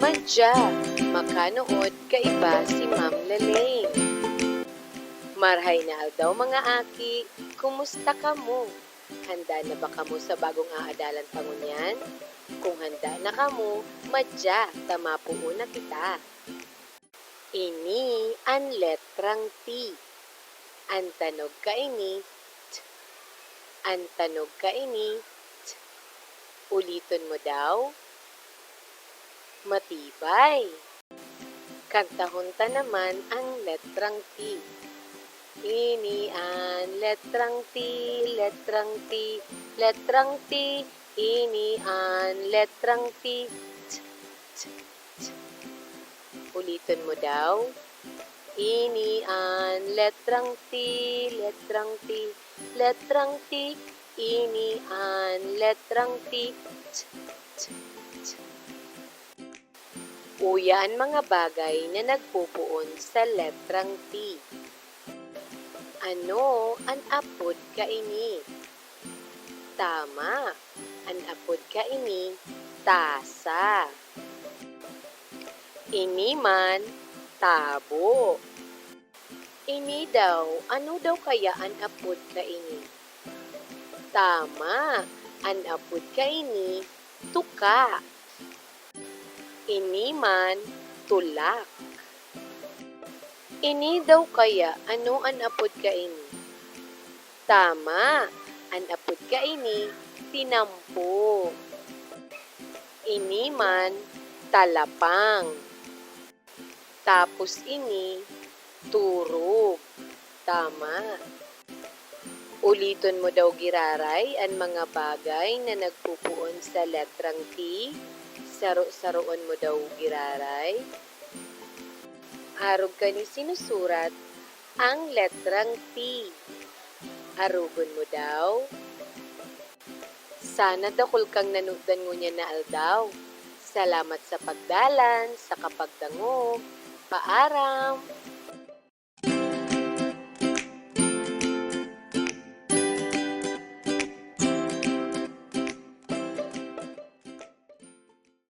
Madya, makanood kaiba si Ma'am Lalaine. Marhay na daw mga aki, kumusta ka mo? Handa na ba kamo sa bagong aadalan pangunyan? Kung handa na kamo, madya, tamapuon na kita. Ini ang letrang T. Ang tanog ka ini, T. Ang tanog ka ini, T. Ulitin mo daw. Matibay. Kantahon ta naman ang letrang T. Ini ang letrang T, letrang T, letrang T. Ini ang letrang T. T, T, T. Ulitin mo daw. Ini ang letrang T, letrang T, letrang T. Ini ang letrang T. T, T, T. Uya ang mga bagay na nagpupuon sa letrang T. Ano ang apod kaini? Tama, ang apod kaini, tasa. Ini man, tabo. Ini daw, ano daw kaya ang apod kaini? Tama, ang apod kaini, tuka. Ini man, tulak. Ini daw kaya, ano ang apod kaini? Tama, ang apod kaini, tinampo. Ini man, talapang. Tapos ini, turog. Tama. Ulitin mo daw giraray ang mga bagay na nagpupuon sa letrang T. Saro-saroon mo daw giraray. Arog ka ni sinusurat ang letrang T. Arugon mo daw. Sana dakol kang nanudan ngunya na aldaw. Salamat sa pagdalan, sa kapagdango. Paaram!